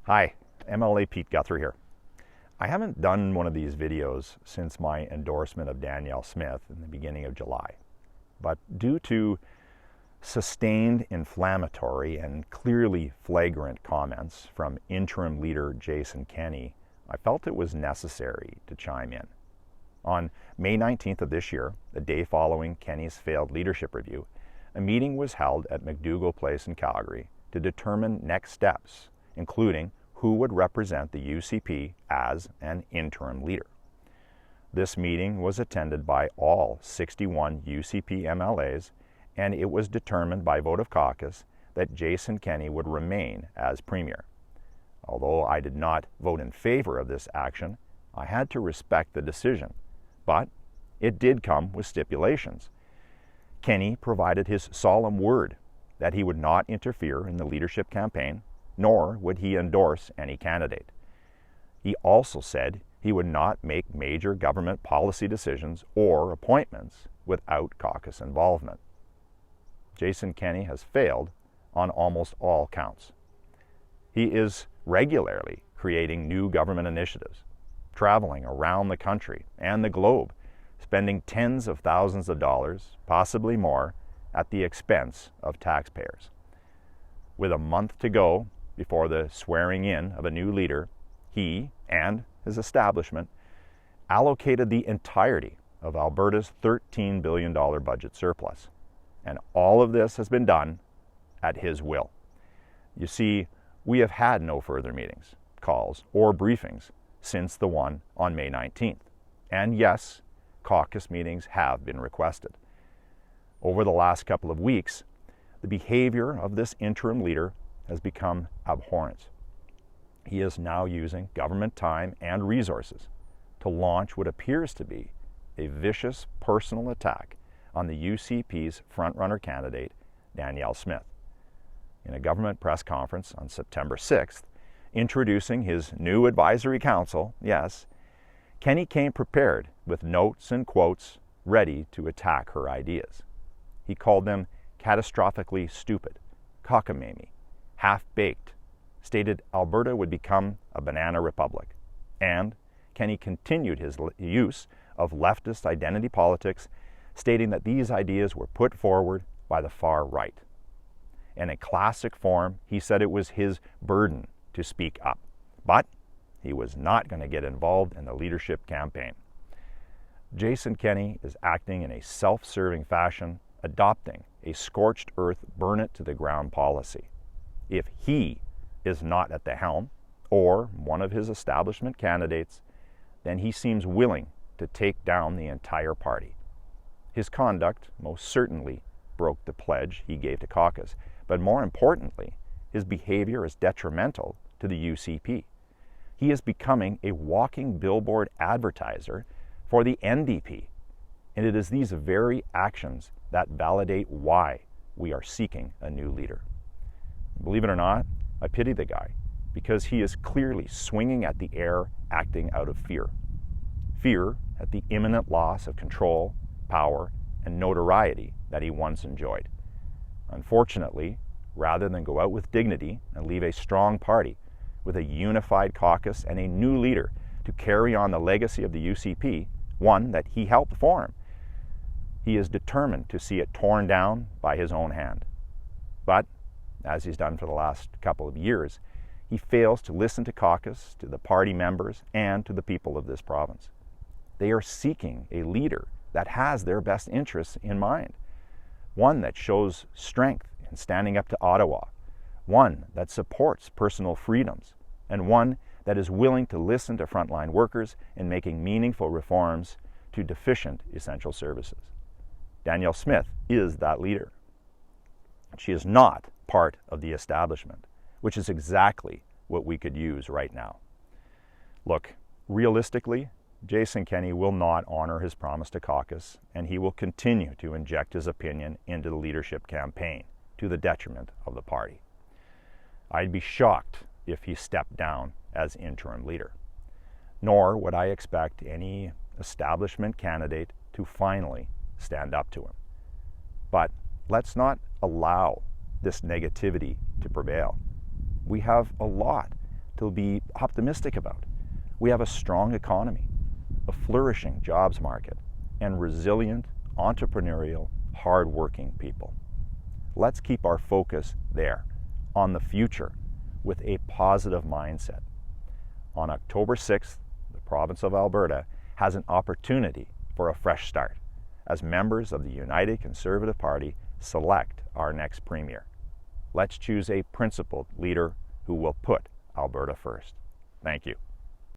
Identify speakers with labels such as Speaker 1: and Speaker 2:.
Speaker 1: Hi, MLA Pete Guthrie here. I haven't done one of these videos since my endorsement of Danielle Smith in the beginning of July, but due to sustained inflammatory and clearly flagrant comments from interim leader Jason Kenney, I felt it was necessary to chime in. On May 19th of this year, the day following Kenney's failed leadership review, a meeting was held at McDougall Place in Calgary to determine next steps, including who would represent the UCP as an interim leader. This meeting was attended by all 61 UCP MLAs, and it was determined by vote of caucus that Jason Kenney would remain as Premier. Although I did not vote in favor of this action, I had to respect the decision, but it did come with stipulations. Kenney provided his solemn word that he would not interfere in the leadership campaign, nor would he endorse any candidate. He also said he would not make major government policy decisions or appointments without caucus involvement. Jason Kenney has failed on almost all counts. He is regularly creating new government initiatives, traveling around the country and the globe, spending tens of thousands of dollars, possibly more, at the expense of taxpayers. With a month to go before the swearing in of a new leader, he and his establishment allocated the entirety of Alberta's $13 billion budget surplus. And all of this has been done at his will. You see, we have had no further meetings, calls, or briefings since the one on May 19th. And yes, caucus meetings have been requested. Over the last couple of weeks, the behavior of this interim leader has become abhorrent. He is now using government time and resources to launch what appears to be a vicious personal attack on the UCP's frontrunner candidate, Danielle Smith. In a government press conference on September 6th, introducing his new advisory council, yes, Kenney came prepared with notes and quotes ready to attack her ideas. He called them catastrophically stupid, cockamamie, half-baked, stated Alberta would become a banana republic, and Kenney continued his use of leftist identity politics, stating that these ideas were put forward by the far right. In a classic form, he said it was his burden to speak up, but he was not going to get involved in the leadership campaign. Jason Kenney is acting in a self-serving fashion, adopting a scorched earth, burn it to the ground policy. If he is not at the helm, or one of his establishment candidates, then he seems willing to take down the entire party. His conduct most certainly broke the pledge he gave to caucus, but more importantly, his behavior is detrimental to the UCP. He is becoming a walking billboard advertiser for the NDP, and it is these very actions that validate why we are seeking a new leader. Believe it or not, I pity the guy because he is clearly swinging at the air, acting out of fear. Fear at the imminent loss of control, power, and notoriety that he once enjoyed. Unfortunately, rather than go out with dignity and leave a strong party with a unified caucus and a new leader to carry on the legacy of the UCP, one that he helped form, he is determined to see it torn down by his own hand. But, as he's done for the last couple of years, he fails to listen to caucus, to the party members, and to the people of this province. They are seeking a leader that has their best interests in mind, one that shows strength in standing up to Ottawa, one that supports personal freedoms, and one that is willing to listen to frontline workers in making meaningful reforms to deficient essential services. Danielle Smith is that leader. She is not part of the establishment, which is exactly what we could use right now. Look, realistically, Jason Kenney will not honor his promise to caucus, and he will continue to inject his opinion into the leadership campaign to the detriment of the party. I'd be shocked if he stepped down as interim leader, nor would I expect any establishment candidate to finally stand up to him. But let's not allow this negativity to prevail. We have a lot to be optimistic about. We have a strong economy, a flourishing jobs market, and resilient, entrepreneurial, hard-working people. Let's keep our focus there, on the future, with a positive mindset. On October 6th, the province of Alberta has an opportunity for a fresh start as members of the United Conservative Party select our next premier. Let's choose a principled leader who will put Alberta first. Thank you.